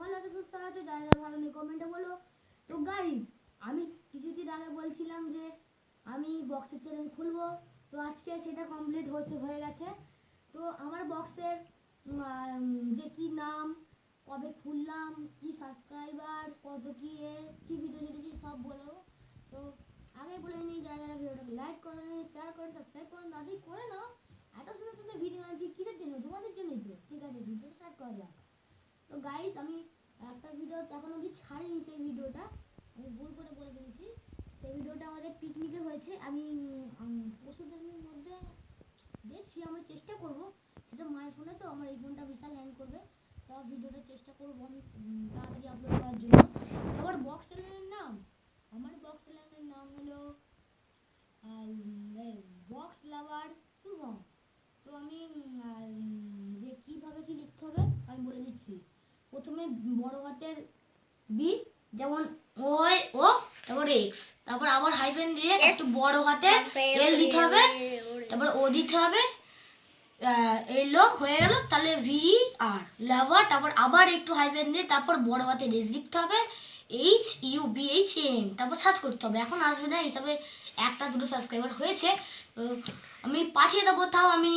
ভালো আছে সুস্থ আছে যারা ভালো নেই কমেন্টে বলো। তো গাইস আমি কিছুদিন আগে বলছিলাম যে আমি বক্সের চ্যানেল খুলবো, তো আজকে সেটা কমপ্লিট হয়ে গেছে। তো আমার বক্সের যে কি নাম, কবে খুললাম, কি সাবস্ক্রাইবার, কত কি ভিডিও ছেড়েছি সব বলবো। তো আগে বলে নিই, যারা যারা ভিডিওটাকে লাইক করে নেই, শেয়ার করে, সাবস্ক্রাইব করে দাদি করে নাও। এত সুন্দর সুন্দর ভিডিও আনছি কিসের জন্য? তোমাদের জন্যই তো। ঠিক আছে, ভিডিও স্টার্ট করা যাক। তো গাইস আমি একটা ভিডিও এখন অবধি ছাড়িনি, সেই ভিডিওটা আমি ভুল করে বলে দিয়েছি। সেই ভিডিওটা আমাদের পিকনিকে হয়েছে। আমি পরশুদিনের মধ্যে দেখছি, আমি চেষ্টা করব। সেটা মায়ের ফোনে, তো আমার এই ফোনটা বিশাল হ্যাং করবে, তো ভিডিওটা চেষ্টা করবো আমি তাড়াতাড়ি আপলোড করার জন্য। আমার বক্স চ্যানেলের নাম হলো বক্স লাভার শুভম। তো আমি যে কিভাবে কি লিখতে হবে আমি বলে দিচ্ছি। প্রথমে বড় হাতের বি, যেমন ওই ও, তারপর এক্স, তারপর আবার হাইফেন দিয়ে একটু বড় হাতের এল দিতে হবে, তারপর ও দিতে হবে, এলো হয়ে গেল। তাহলে ভি আর লাভার, তারপর আবার একটু হাইফেন দিয়ে তারপর বড় হাতের এস লিখতে হবে, HUBHM, তারপর সার্চ করতে হবে। এখন আসবে না, হিসাবে একটা দুটো সাবস্ক্রাইবার হয়েছে। তো আমি পাঠিয়ে দেবো। তাও আমি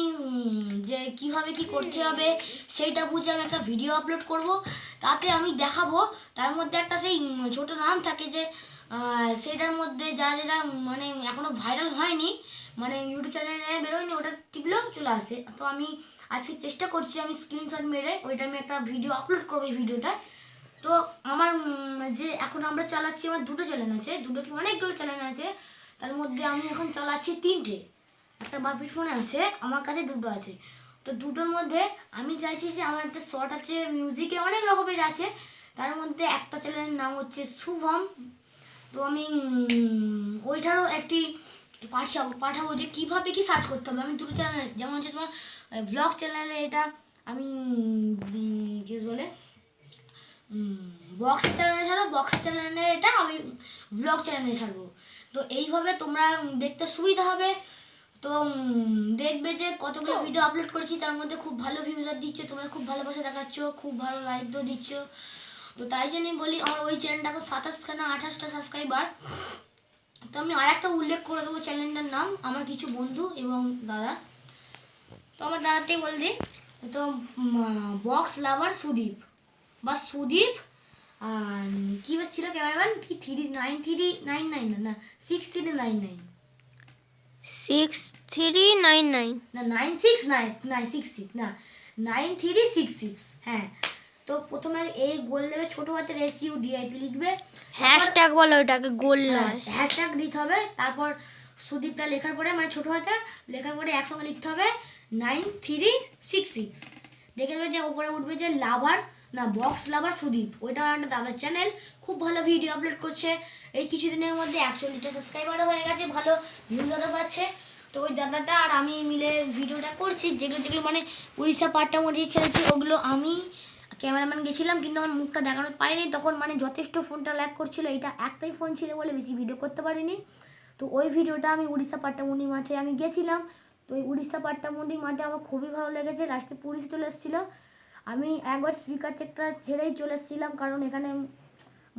যে কিভাবে কি করতে হবে সেইটা বুঝে আমি একটা ভিডিও আপলোড করব, তাতে আমি দেখাবো। তার মধ্যে একটা সেই ছোট নাম থাকে যে সেটার মধ্যে যারা যারা মানে এখনো ভাইরাল হয়নি, মানে ইউটিউব চ্যানেলে বেরোয়নি, ওটা টিপলেও চলে আসে। তো আমি আজকে চেষ্টা করছি, আমি স্ক্রিনশট মেরে ওইটা আমি একটা ভিডিও আপলোড করবো এই ভিডিওটা। তো আমার যে এখন আমরা চালাচ্ছি, আমার দুটো চ্যানেল আছে, দুটো কি অনেকগুলো চ্যানেল আছে। তার মধ্যে আমি এখন চালাচ্ছি তিনটে। একটা বাপির ফোনে আছে, আমার কাছে দুটো আছে। তো দুটোর মধ্যে আমি চাইছি যে আমার একটা শর্ট আছে, মিউজিকে অনেক রকমের আছে। তার মধ্যে একটা চ্যানেলের নাম হচ্ছে শুভম। তো আমি ওইটারও একটি পাঠাবো যে কীভাবে কি সার্চ করতে হবে। আমি দুটো চ্যানেল, যেমন হচ্ছে তোমার ব্লগ চ্যানেলে এটা আমি কি বলে বক্স চ্যানেলে ছাড়বো, বক্স চ্যানেলে এটা আমি ব্লগ চ্যানেলে ছাড়বো। তো এইভাবে তোমরা দেখতে সুবিধা হবে। তো দেখবে যে কতগুলো ভিডিও আপলোড করেছি, তার মধ্যে খুব ভালো ভিউজার দিচ্ছ, তোমরা খুব ভালোবাসা দেখাচ্ছ, খুব ভালো লাইক তো দিচ্ছ। তো তাই জন্যই বলি, আমার ওই চ্যানেলটাকে 27টা না 28টা সাবস্ক্রাইবার। তো আমি আর একটা উল্লেখ করে দেবো চ্যানেলটার নাম, আমার কিছু বন্ধু এবং দাদা। তো আমার দাদাতেই বল দিই, তো বক্স লাভার সুদীপ বা সুদীপ, আর কী বেশ ছিল ক্যামেরাম্যান, কি 9399 না 6399 6399 না 96966 না 9366। হ্যাঁ, তো প্রথমে এই গোল দেবে, ছোট হাতের SUDIP লিখবে, হ্যাশট্যাগ বলো ওটাকে, গোল নয়, হ্যাশট্যাগ দিতে হবে। তারপর সুদীপটা লেখার পরে, মানে ছোট হাতে লেখার পরে একসঙ্গে লিখতে হবে 9366। দেখে নেবে যে ওপরে উঠবে যে লাভার, না বক্স লাভার সুদীপ, ওইটা একটা দাদার চ্যানেল, খুব ভালো ভিডিও আপলোড করছে। এই কিছুদিনের মধ্যে 41টা সাবস্ক্রাইবারও হয়ে গেছে, ভালো ভিউজারও পাচ্ছে। তো ওই দাদাটা আর আমি মিলে ভিডিওটা করছি, যেগুলো যেগুলো মানে উড়িষ্যা পাট্টা মরিয়ে ছেড়েছি, ওগুলো আমি ক্যামেরাম্যান গেছিলাম, কিন্তু আমার মুখটা দেখানো পাইনি তখন, মানে যথেষ্ট ফোনটা ল্যাগ করছিল। এটা একটাই ফোন ছিল বলে বেশি ভিডিও করতে পারিনি। তো ওই ভিডিওটা আমি উড়িষ্যা পাট্টামুন্ডি মাঠে আমি গেছিলাম। তো ওই উড়িষ্যা পাট্টামুন্ডি মাঠে আমার খুবই ভালো লেগেছে। লাস্টে পুলিশ চলে এসেছিলো, আমি একবার স্পিকার চেকটা ছেড়েই চলে এসেছিলাম, কারণ এখানে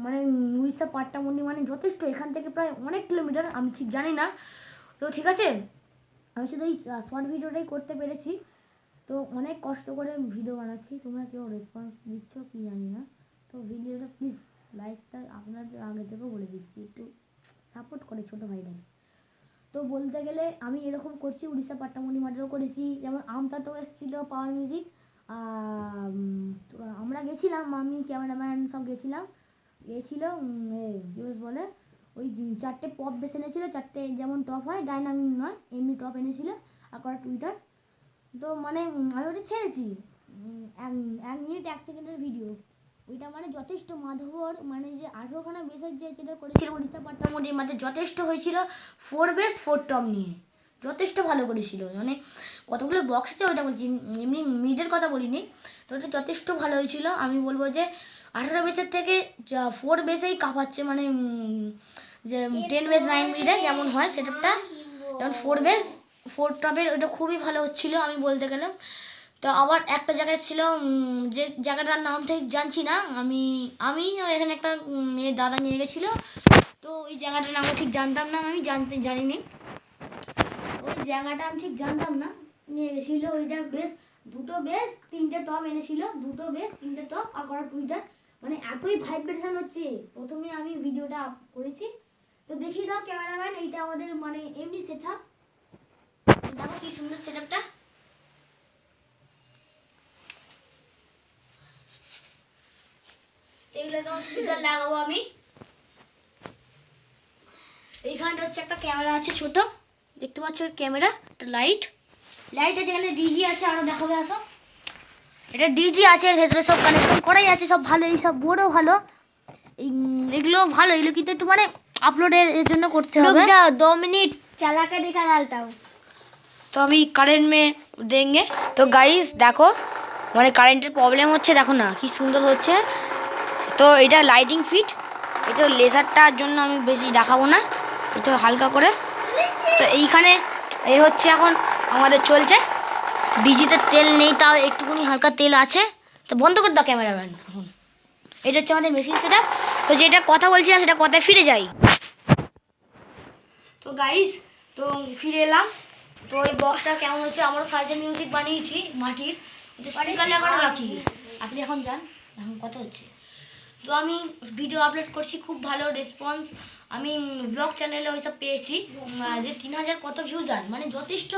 মানে উড়িষ্যা পাট্টামুন্ডি মানে যথেষ্ট, এখান থেকে প্রায় অনেক কিলোমিটার, আমি ঠিক জানি না। তো ঠিক আছে, আমি শুধু এই শর্ট ভিডিওটাই করতে পেরেছি। তো অনেক কষ্ট করে ভিডিও বানাচ্ছি, তোমরা কেউ রেসপন্স দিচ্ছ কি জানি না। তো ভিডিওটা প্লিজ লাইকটা আপনাদের আগে থেকেও বলে দিচ্ছি, একটু সাপোর্ট করে ছোটো ভাইরা। তো বলতে গেলে আমি এরকম করছি, উড়িষ্যা পাট্টামুন্ডি মাঠেও করেছি, যেমন আমতাতেও এসেছিলো পাওয়ার মিউজিক। আমরা গেছিলাম, আমি ক্যামেরাম্যান সব গেছিলো বলে ওই 4টে পপ বেছে এনেছিলো, 4টে যেমন টপ হয়, ডাইনামিক নয় এমনি টপ এনেছিলো, আর করা টুইটার। তো মানে আমি ওটা ছেড়েছি 1 মিনিট 1 সেকেন্ডের ভিডিও, ওইটা মানে যথেষ্ট। মাধবর মানে যে 18খানা বেসের যে যেটা করেছিল উড়িষ্যা পাট্টামুন্ডির মাঝে যথেষ্ট হয়েছিল, 4 বেস 4 টপ নিয়ে যথেষ্ট ভালো করেছিল। মানে কতগুলো বক্স আছে ওইটা বলছি, এমনি মিডের কথা বলিনি। তো ওটা যথেষ্ট ভালো হয়েছিল। আমি বলবো যে 18 বেসের থেকে 4 বেসেই কাঁপাচ্ছে, মানে যে 10 বেস 9 মিডে যেমন হয় সেটআপটা, যেমন 4 বেস 4 টপের ওটা খুবই ভালো হচ্ছিলো আমি বলতে গেলাম। তো আবার একটা জায়গায় ছিল যে জায়গাটার নাম ঠিক জানছি না, আমি এখানে একটা মেয়ের দাদা নিয়ে গেছিলো। তো ওই জায়গাটার নাম ঠিক জানতাম না, আমি জানিনি ওই জায়গাটা আমি ঠিক জানতাম না, নিয়ে গেছিলো। ওইটা বেশ দুটো বেশ তিনটে টপ এনেছিল, দুটো বেশ তিনটে টপ আর করা টুইটার, মানে এতই ভাইব্রেশন হচ্ছে। প্রথমে আমি ভিডিওটা আপ করেছি, তো দেখি দাও ক্যামেরাম্যান, এইটা আমাদের মানে এমনি সেট আপ, দেখো কি সুন্দর সেট আপটা। এগুলো তো স্পিকার লাগাবো আমি। এইখানটা হচ্ছে একটা ক্যামেরা আছে ছোট, দেখতে পাচ্ছ ক্যামেরা, একটা লাইট আছে, যেখানে ডিজি আছে, আরো দেখাবে আসো। এটা ডিজি আছে, এর ভেতরে সব কানেকশন করাই আছে, সব ভালো, এই সব বোর্ডও ভালো, এগুলো ভালো, এগুলো কিন্তু একটু মানে আপলোডের এর জন্য করতে হবে। যাও 2 मिनट चला के दिखा डालता हूँ। তো আমি কারেন্ট মে দেंगे। তো গাইস দেখো, মানে কারেন্টের প্রবলেম হচ্ছে, দেখো না কি সুন্দর হচ্ছে। তো এটা লাইটিং ফিট, এটা লেজারটার জন্য আমি বেশি দেখাবো না, এটা হালকা করে। তো এইখানে এই হচ্ছে এখন আমাদের চলছে, ডিজিতে তেল নেই, তাও একটুখানি হালকা তেল আছে। তো বন্ধ করে দাও ক্যামেরাম্যান। এখন এটা হচ্ছে আমাদের মেশিন সেট আপ। তো যেটা কথা বলছিলাম সেটা কথায় ফিরে যাই। তো গাইস, তো ফিরে এলাম। তো এই বক্সটা কেমন হচ্ছে, আমরা সার্জেন মিউজিক বানিয়েছি মাটির, স্পিকার লাগানো বাকি। আপনি এখন যান, এখন কথা হচ্ছে। তো আমি ভিডিও আপলোড করছি, খুব ভালো রেসপন্স। আমি ব্লগ চ্যানেলে ওইসব পেয়েছি যে 3000 কত ভিউজ আর মানে যথেষ্ট।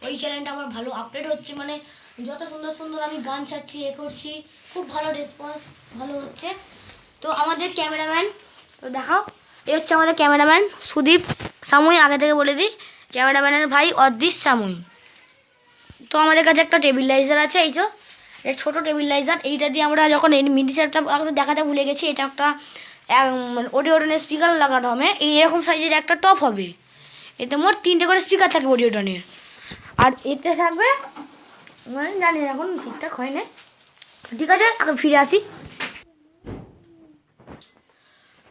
ওই চ্যানেলটা আমার ভালো আপলোড হচ্ছে, মানে যত সুন্দর সুন্দর আমি গান ছাড়ছি, এ করছি, খুব ভালো রেসপন্স, ভালো হচ্ছে। তো আমাদের ক্যামেরাম্যান, তো দেখাও, এই হচ্ছে আমাদের ক্যামেরাম্যান সুদীপ সামুই, আগে থেকে বলে দিই, ক্যামেরাম্যানের ভাই অদৃশ সামুই। তো আমাদের কাছে একটা টেবিলাইজার আছে, এই তো এটা ছোটো টেবিলাইজার, এইটা দিয়ে আমরা যখন এই মিডি সেটটা দেখাতে ভুলে গেছি, এটা একটা অডিওটনের স্পিকার লাগানো হবে, এই এরকম সাইজের একটা টপ হবে, এতে মোট 3টে করে স্পিকার থাকবে অডিওটনের, আর এতে থাকবে মানে জানি না এখন ঠিকঠাক হয় না। ঠিক আছে, আগে ফিরে আসি।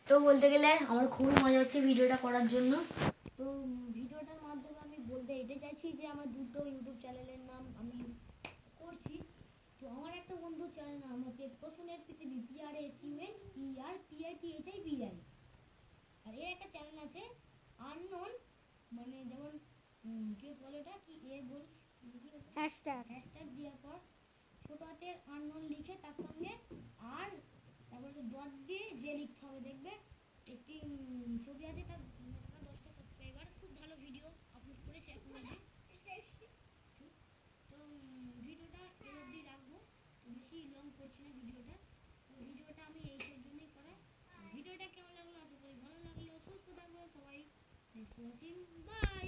তো বলতে গেলে আমার খুবই মজা হচ্ছে ভিডিওটা করার জন্য। তো ভিডিওটার মাধ্যমে আমি বলতে এটাই চাইছি যে আমার দুটো ইউটিউব চ্যানেলের নাম আমি করছি। তো আমার একটা বন্ধুর চ্যানেল নাম হচ্ছে প্রশ্নের পৃথিবী, PRASUNPITHIBI, আর এর একটা চ্যানেল আছে আননোন, মানে যেমন কি বলে এটা কি বল, हैशटैग হ্যাশট্যাগ দেওয়ার পর ছোট হাতের আননোন লিখে তার সঙ্গে আর তারপরে ডট দিয়ে যে লিখতে হবে, দেখবে একটি ছবি আছে, তার 10টা সাবস্ক্রাইবার, খুব ভালো ভিডিও আপলোড করেছে এখন আগে। তো ভিডিওটা এর অবধি রাখবো, বেশি লং করছি না ভিডিওটা। তো ভিডিওটা আমি এইটার জন্যই করা। ভিডিওটা কেমন লাগলো, আশা করি ভালো লাগলো। সুস্থ থাকবে সবাই, বাই।